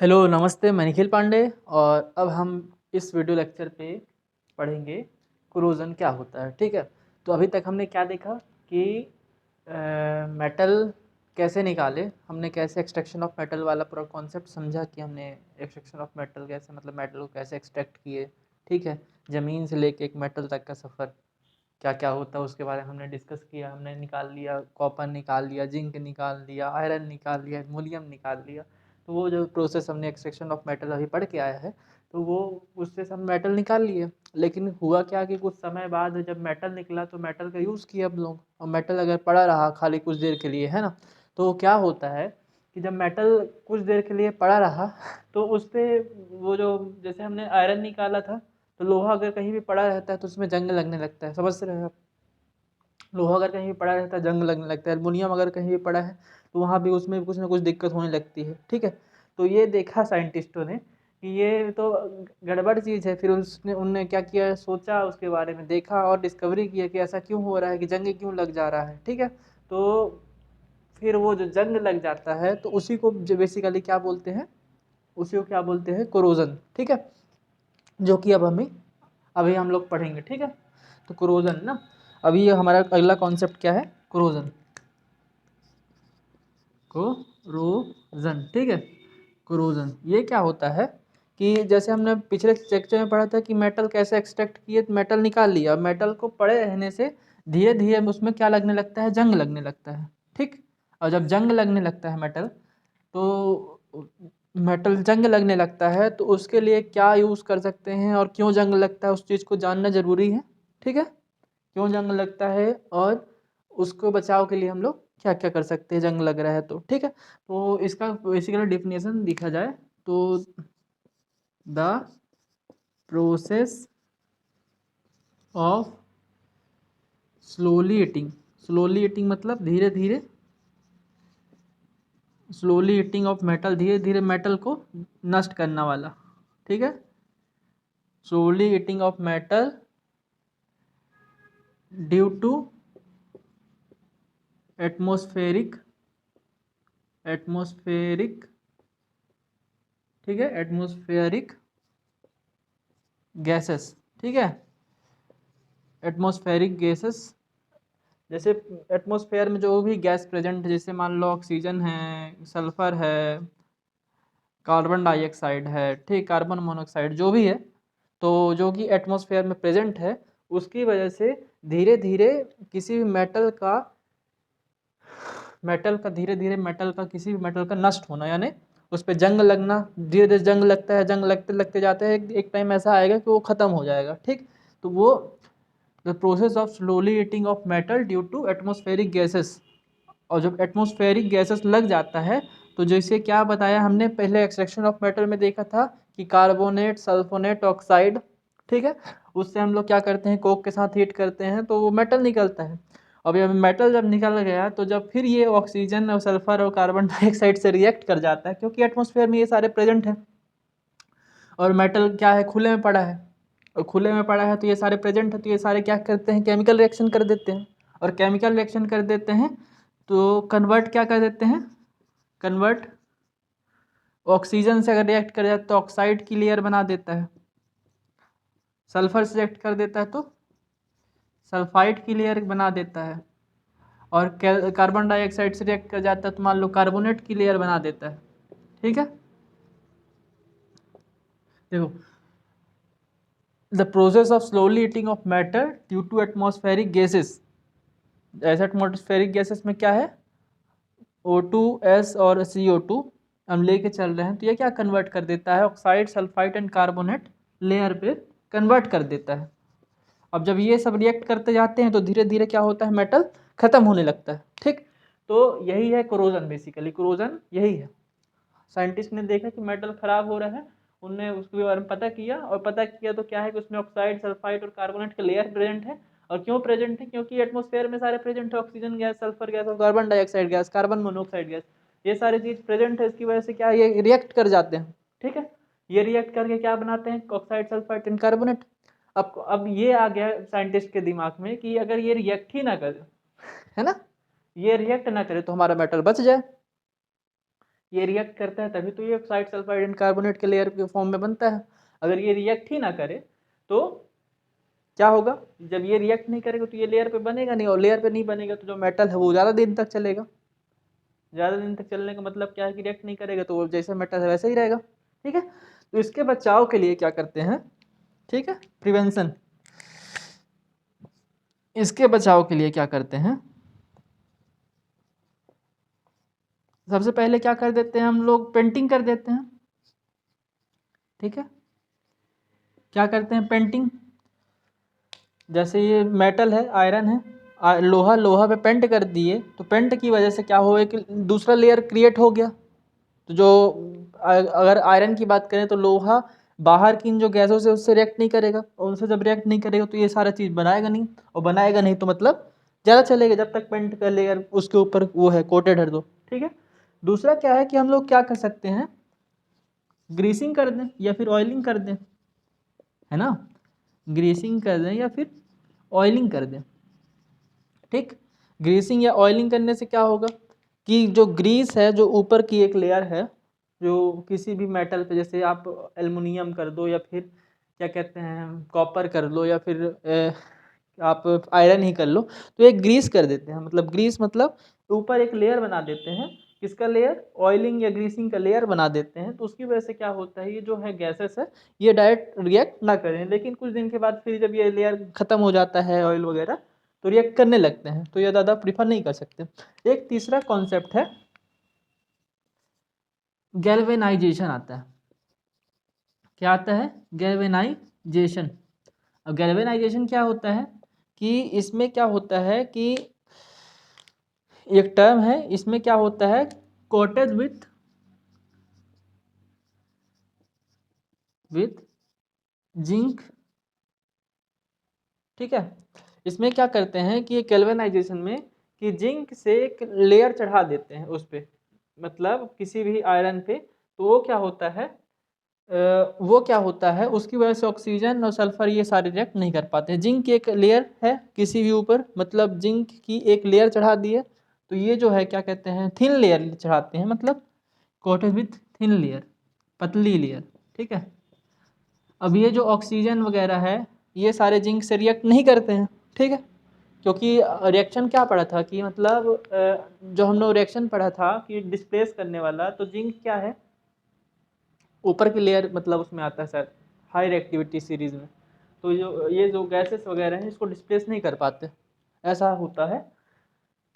Hello नमस्ते, मैं निखिल पांडे और अब हम इस वीडियो लेक्चर पे पढ़ेंगे कोरोजन क्या होता है। ठीक है, तो अभी तक हमने क्या देखा कि मेटल कैसे निकाले, हमने कैसे एक्सट्रैक्शन ऑफ मेटल वाला पूरा कॉन्सेप्ट समझा कि हमने एक्सट्रैक्शन ऑफ मेटल कैसे मतलब मेटल को कैसे एक्सट्रैक्ट किए। ठीक है, ज़मीन से लेके एक मेटल तक का सफ़र क्या क्या होता है उसके बारे में हमने डिस्कस किया। हमने निकाल लिया, कॉपर निकाल लिया, जिंक निकाल लिया, आयरन निकाल लिया, एल्युमिनियम निकाल लिया। तो वो जो प्रोसेस हमने एक्सट्रैक्शन ऑफ मेटल अभी पढ़ के आया है, तो वो उससे हम मेटल निकाल लिए। लेकिन हुआ क्या कि कुछ समय बाद जब मेटल निकला तो मेटल का यूज़ किया हम लोग, और मेटल अगर पड़ा रहा खाली कुछ देर के लिए, है ना, तो क्या होता है कि जब मेटल कुछ देर के लिए पड़ा रहा तो उस पर वो जो जैसे हमने आयरन निकाला था, तो लोहा अगर कहीं भी पड़ा रहता है तो उसमें जंग लगने लगता है। समझ रहे हैं आप? लोहा अगर कहीं भी पड़ा रहता है जंग लगने लगता है। एल्युमिनियम अगर कहीं भी पड़ा है तो वहाँ भी उसमें कुछ ना कुछ दिक्कत होने लगती है। ठीक है, तो ये देखा साइंटिस्टों ने कि ये तो गड़बड़ चीज़ है। फिर उसने उनने क्या किया, सोचा उसके बारे में, देखा और डिस्कवरी किया कि ऐसा क्यों हो रहा है, कि जंग क्यों लग जा रहा है। ठीक है, तो फिर वो जो जंग लग जाता है तो उसी को बेसिकली क्या बोलते हैं, उसी को क्या बोलते हैं, कोरोजन। ठीक है, जो कि अब अभी हम लोग पढ़ेंगे। ठीक है, तो कोरोजन ना, अभी ये हमारा अगला कॉन्सेप्ट क्या है, कोरोजन। कोरोजन, ठीक है, कोरोजन ये क्या होता है कि जैसे हमने पिछले लेक्चर में पढ़ा था कि मेटल कैसे एक्सट्रैक्ट किए, तो मेटल निकाल लिया, मेटल को पड़े रहने से धीरे धीरे उसमें क्या लगने लगता है, जंग लगने लगता है। ठीक, और जब जंग लगने लगता है मेटल, तो मेटल जंग लगने लगता है तो उसके लिए क्या यूज़ कर सकते हैं और क्यों जंग लगता है उस चीज़ को जानना ज़रूरी है। ठीक है, क्यों जंग लगता है और उसको बचाव के लिए हम लोग क्या क्या कर सकते हैं जंग लग रहा है तो। ठीक है, तो इसका बेसिकली डिफिनेशन देखा जाए तो the process of slowly eating मतलब धीरे धीरे, स्लोली ईटिंग ऑफ मेटल धीरे धीरे मेटल को नष्ट करने वाला। ठीक है, slowly eating of metal due to atmospheric atmospheric ठीक है, एटमॉस्फेरिक गैसेस। ठीक है, एटमॉस्फेरिक गैसेस, जैसे एटमॉस्फेयर में जो भी गैस प्रेजेंट है, जैसे मान लो ऑक्सीजन है, सल्फर है, कार्बन डाइऑक्साइड है, ठीक, कार्बन मोनोऑक्साइड जो भी है, तो जो कि एटमॉस्फेयर में प्रेजेंट है, उसकी वजह से धीरे धीरे किसी भी धीरे धीरे मेटल का किसी भी मेटल का नष्ट होना, यानी उस पर जंग लगना। धीरे धीरे जंग लगता है, जंग लगते लगते जाते हैं, एक टाइम ऐसा आएगा कि वो ख़त्म हो जाएगा। ठीक, तो वो the process of slowly eating of metal due to atmospheric gases. और जब एटमॉस्फेरिक गैसेस लग जाता है तो जैसे क्या बताया हमने पहले एक्सट्रैक्शन ऑफ मेटल में देखा था कि कार्बोनेट, सल्फोनेट, ऑक्साइड, ठीक है, उससे हम लोग क्या करते हैं, कोक के साथ हीट करते हैं तो वो मेटल निकलता है। अब ये मेटल जब निकल गया तो जब फिर ये ऑक्सीजन और सल्फर और कार्बन डाइऑक्साइड से रिएक्ट कर जाता है, क्योंकि एटमॉस्फेयर में ये सारे प्रेजेंट हैं और मेटल क्या है, खुले में पड़ा है, और खुले में पड़ा है तो ये सारे प्रेजेंट है, तो ये सारे क्या करते हैं, केमिकल रिएक्शन कर देते हैं। और केमिकल रिएक्शन कर देते हैं तो कन्वर्ट क्या कर देते हैं, कन्वर्ट ऑक्सीजन से अगर रिएक्ट कर जाए तो ऑक्साइड की लेयर बना देता है, सल्फर से रिएक्ट कर देता है तो सल्फाइड की लेयर बना देता है, और कार्बन डाइऑक्साइड से रिएक्ट कर जाता है तो मान लो कार्बोनेट की लेयर बना देता है। ठीक है, देखो, the process of slowly heating of matter due to atmospheric gases. ऐसे एटमॉस्फेरिक गैसेस में क्या है, O2S और CO2 हम लेके चल रहे हैं, तो ये क्या कन्वर्ट कर देता है, oxide, sulphide and carbonate layer पे कन्वर्ट कर देता है। अब जब ये सब रिएक्ट करते जाते हैं तो धीरे धीरे क्या होता है, मेटल खत्म होने लगता है। ठीक, तो यही है कोरोजन, बेसिकली कोरोजन यही है। साइंटिस्ट ने देखा कि मेटल खराब हो रहा है, उनने उसके बारे में पता किया, और पता किया तो क्या है कि उसमें ऑक्साइड, सल्फाइड और कार्बोनेट का लेयर प्रेजेंट है। और क्यों प्रेजेंट है, क्योंकि एटमॉस्फेयर में सारे प्रेजेंट है, ऑक्सीजन गैस, सल्फर गैस और carbon dioxide gas, carbon monoxide gas, ये सारी चीज प्रेजेंट है। इसकी वजह से क्या, ये रिएक्ट कर जाते हैं। ठीक है, ये रिएक्ट करके क्या बनाते हैं, ऑक्साइड, सल्फाइड एंड कार्बोनेट। अब ये आ गया साइंटिस्ट के दिमाग में कि अगर ये रिएक्ट ही ना करे, है ना, ये रिएक्ट ना करे तो हमारा मेटल बच जाए। ये रिएक्ट करता है तभी तो ये ऑक्साइड सल्फाइड एंड कार्बोनेट के लेयर के फॉर्म में बनता है। अगर ये रिएक्ट ही ना करे तो क्या होगा, जब ये रिएक्ट नहीं करेगा तो ये लेयर पे बनेगा नहीं, और लेयर पे नहीं बनेगा तो जो मेटल है वो ज़्यादा दिन तक चलेगा। ज़्यादा दिन तक चलने का मतलब क्या है कि रिएक्ट नहीं करेगा तो वो जैसा मेटल है वैसे ही रहेगा। ठीक है, तो इसके बचाव के लिए क्या करते हैं, ठीक है, प्रिवेंशन, इसके बचाव के लिए क्या करते हैं, सबसे पहले क्या कर देते हैं हम लोग, पेंटिंग कर देते हैं। ठीक है, क्या करते हैं, पेंटिंग। जैसे ये मेटल है, आयरन है, लोहा, लोहा पे पेंट कर दिए तो पेंट की वजह से क्या हो, एक दूसरा लेयर क्रिएट हो गया। तो जो अगर आयरन की बात करें तो लोहा बाहर की इन जो गैसों से उससे रिएक्ट नहीं करेगा, और उनसे जब रिएक्ट नहीं करेगा तो ये सारा चीज़ बनाएगा नहीं, और बनाएगा नहीं तो मतलब ज़्यादा चलेगा जब तक पेंट का लेयर उसके ऊपर वो है कोटेड है तो। ठीक है, दूसरा क्या है कि हम लोग क्या कर सकते हैं, ग्रीसिंग कर दें या फिर ऑयलिंग कर दें, है ना, ग्रीसिंग कर दें या फिर ऑयलिंग कर दें। ठीक, ग्रीसिंग या ऑयलिंग करने से क्या होगा कि जो ग्रीस है, जो ऊपर की एक लेयर है, जो किसी भी मेटल पे, जैसे आप एल्युमिनियम कर दो या फिर क्या कहते हैं कॉपर कर लो या फिर आप आयरन ही कर लो, तो एक ग्रीस कर देते हैं। मतलब ग्रीस मतलब ऊपर एक लेयर बना देते हैं, किसका लेयर, ऑयलिंग या ग्रीसिंग का लेयर बना देते हैं। तो उसकी वजह से क्या होता है, ये जो है गैसेस है ये डायरेक्ट रिएक्ट ना करें, लेकिन कुछ दिन के बाद फिर जब ये लेयर खत्म हो जाता है ऑयल वगैरह तो रिएक्ट करने लगते हैं, तो ये ज़्यादा प्रीफर नहीं कर सकते। एक तीसरा कॉन्सेप्ट है गैल्वेनाइजेशन आता है। क्या आता है, गैल्वेनाइजेशन। अब गैल्वेनाइजेशन क्या होता है कि इसमें क्या होता है कि एक टर्म है, इसमें क्या होता है, कोटेड विथ जिंक। ठीक है, इसमें क्या करते हैं कि गैल्वेनाइजेशन में कि जिंक से एक लेयर चढ़ा देते हैं उस पे, मतलब किसी भी आयरन पे, तो वो क्या होता है, उसकी वजह से ऑक्सीजन और सल्फर ये सारे रिएक्ट नहीं कर पाते हैं। जिंक की एक लेयर है किसी भी ऊपर, मतलब जिंक की एक लेयर चढ़ा दी है, तो ये जो है क्या कहते हैं, थिन लेयर चढ़ाते हैं, मतलब कोटेड विथ थिन लेयर, पतली लेयर। ठीक है, अब ये जो ऑक्सीजन वगैरह है ये सारे जिंक से रिएक्ट नहीं करते हैं। ठीक है, क्योंकि रिएक्शन क्या पढ़ा था कि मतलब जो हम लोग रिएक्शन पढ़ा था कि डिस्प्लेस करने वाला, तो जिंक क्या है, ऊपर की लेयर, मतलब उसमें आता है सर हाई रिएक्टिविटी सीरीज में, तो जो ये जो गैसेस वगैरह हैं इसको डिस्प्लेस नहीं कर पाते, ऐसा होता है।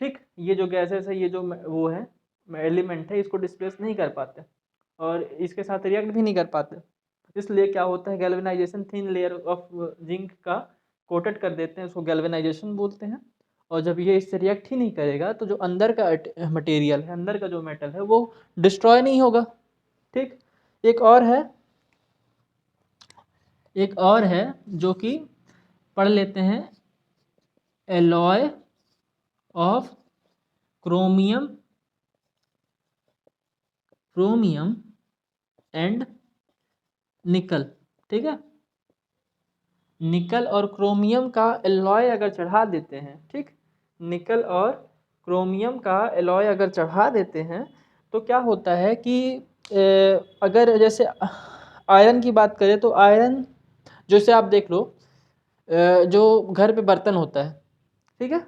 ठीक, ये जो गैसेस है, ये जो वो है एलिमेंट है, इसको डिस्प्लेस नहीं कर पाते और इसके साथ रिएक्ट भी नहीं कर पाते, इसलिए क्या होता है, galvanisation, thin layer of zinc का कोटेड कर देते हैं, उसको गैल्वेनाइजेशन बोलते हैं। और जब ये इससे रिएक्ट ही नहीं करेगा तो जो अंदर का मटेरियल है, अंदर का जो मेटल है वो डिस्ट्रॉय नहीं होगा। ठीक, एक और है, जो कि पढ़ लेते हैं, एलॉय ऑफ क्रोमियम एंड निकल। ठीक है, निकल और क्रोमियम का एलॉय अगर चढ़ा देते हैं, ठीक, निकल और क्रोमियम का एलॉय अगर चढ़ा देते हैं तो क्या होता है कि अगर जैसे आयरन की बात करें तो आयरन, जैसे आप देख लो जो घर पे बर्तन होता है, ठीक है,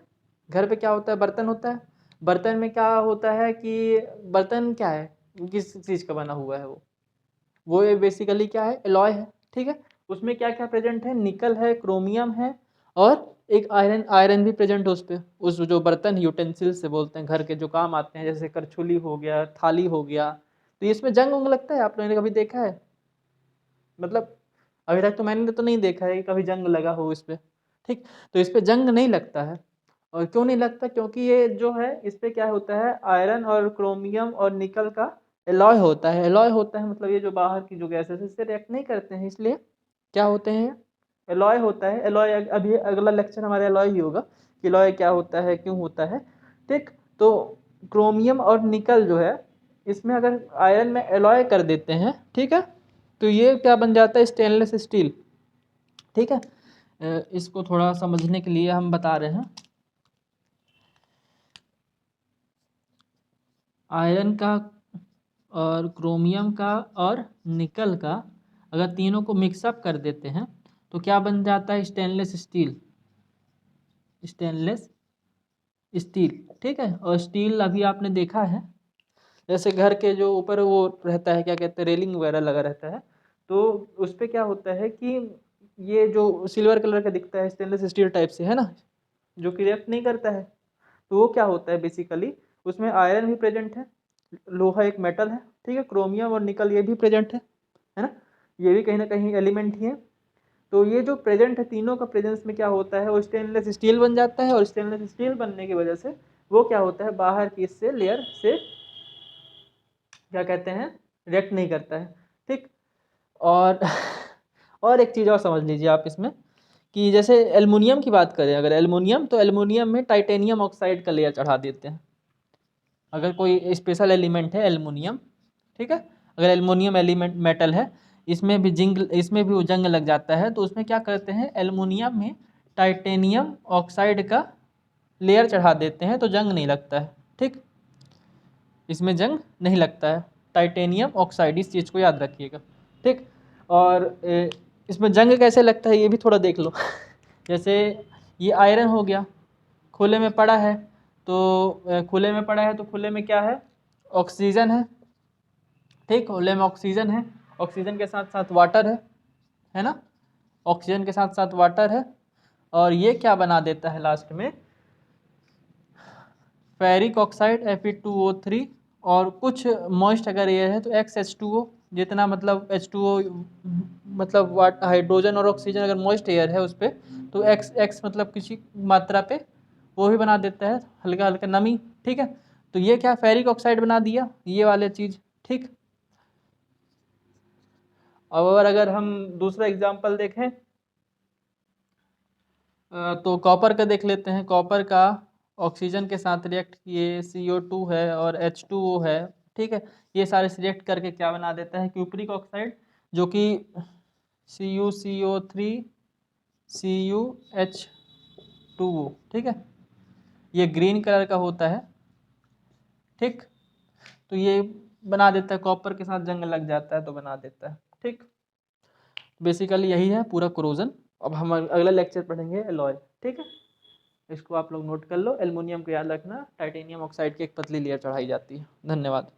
घर पे क्या होता है, बर्तन होता है, बर्तन में क्या होता है कि बर्तन क्या है, किस चीज़ का बना हुआ है वो बेसिकली क्या है, एलॉय है। ठीक है, उसमें क्या क्या प्रेजेंट है, निकल है, क्रोमियम है, और एक आयरन, भी प्रेजेंट है उस पे, उस जो बर्तन यूटेंसिल्स से बोलते हैं, घर के जो काम आते हैं, जैसे करछुली हो गया, थाली हो गया, तो ये इसमें जंग उंग लगता है, आप लोगों ने कभी देखा है, मतलब अभी तक तो मैंने तो नहीं देखा है कि कभी जंग लगा हो इस पे। ठीक, तो इस पे जंग नहीं लगता है, और क्यों नहीं लगता, क्योंकि ये जो है इस पे क्या होता है, आयरन और क्रोमियम और निकल का एलॉय होता है। एलॉय होता है मतलब ये जो बाहर की जो गैसेस है इससे रिएक्ट नहीं करते हैं, इसलिए क्या होते हैं, एलॉय होता है। एलॉय अभी अगला लेक्चर हमारा एलॉय ही होगा कि एलॉय क्या होता है, क्यों होता है। ठीक, तो क्रोमियम और निकल जो है इसमें अगर आयरन में एलॉय कर देते हैं, ठीक है, तो ये क्या बन जाता है, स्टेनलेस स्टील। ठीक है, इसको थोड़ा समझने के लिए हम बता रहे हैं, आयरन का और क्रोमियम का और निकल का अगर तीनों को मिक्सअप कर देते हैं तो क्या बन जाता है? Stainless steel. स्टेनलेस स्टील, ठीक है। और स्टील अभी आपने देखा है जैसे घर के जो ऊपर वो रहता है, क्या कहते हैं, रेलिंग वगैरह लगा रहता है, तो उस पे क्या होता है कि ये जो सिल्वर कलर का दिखता है स्टेनलेस स्टील टाइप से, है ना, जो कि रिएक्ट नहीं करता है, तो वो क्या होता है बेसिकली, उसमें आयरन भी प्रेजेंट है, लोहा एक मेटल है, ठीक है, क्रोमियम और निकल ये भी प्रेजेंट है ना, ये भी कहीं ना कहीं एलिमेंट ही है। तो ये जो प्रेजेंट है, तीनों का प्रेजेंस में क्या होता है, वो स्टेनलेस स्टील बन जाता है, और स्टेनलेस स्टील बनने की वजह से वो क्या होता है, बाहर की इससे लेयर से क्या कहते हैं, रिएक्ट नहीं करता है, ठीक। और और एक चीज़ और समझ लीजिए आप इसमें, कि जैसे एल्युमिनियम की बात करें, अगर एल्युमिनियम, तो एल्युमिनियम में टाइटेनियम ऑक्साइड का लेयर चढ़ा देते हैं अगर कोई स्पेशल एलिमेंट है एल्युमिनियम, ठीक है। अगर एल्युमिनियम एलिमेंट मेटल है, इसमें भी वो जंग लग जाता है, तो उसमें क्या करते हैं, एल्युमिनियम में टाइटेनियम ऑक्साइड का लेयर चढ़ा देते हैं, तो जंग नहीं लगता है, ठीक। इसमें जंग नहीं लगता है, टाइटेनियम ऑक्साइड, इस चीज़ को याद रखिएगा, ठीक। और इसमें जंग कैसे लगता है ये भी थोड़ा देख लो। जैसे ये आयरन हो गया, खुले में पड़ा है, तो खुले में पड़ा है तो खुले में क्या है, ऑक्सीजन है, ठीक, खुले में ऑक्सीजन है, ऑक्सीजन के साथ साथ वाटर है ना, ऑक्सीजन के साथ साथ वाटर है, और ये क्या बना देता है लास्ट में, फेरिक ऑक्साइड Fe2O3, और कुछ मॉइस्ट अगर एयर है तो XH2O, जितना मतलब H2O मतलब वाट हाइड्रोजन और ऑक्सीजन अगर मॉइस्ट एयर है उस पर, तो X मतलब किसी मात्रा पे वो भी बना देता है, हल्का हल्का नमी, ठीक है। तो ये क्या, फेरिक ऑक्साइड बना दिया, ये वाले चीज़, ठीक। और अगर हम दूसरा एग्जांपल देखें, तो कॉपर का देख लेते हैं। कॉपर का ऑक्सीजन के साथ रिएक्ट किए, CO2 है और H2O है, ठीक है। ये सारे रिएक्ट करके क्या बना देता है, क्यूप्रिक ऑक्साइड, जो कि CuCO3 CuH2O, ठीक है। ये ग्रीन कलर का होता है, ठीक। तो ये बना देता है, कॉपर के साथ जंग लग जाता है तो बना देता है, ठीक। बेसिकली यही है पूरा कोरोजन। अब हम अगला लेक्चर पढ़ेंगे एलॉय, ठीक है। इसको आप लोग नोट कर लो, एल्युमिनियम को याद रखना, टाइटेनियम ऑक्साइड की एक पतली लेयर चढ़ाई जाती है। धन्यवाद।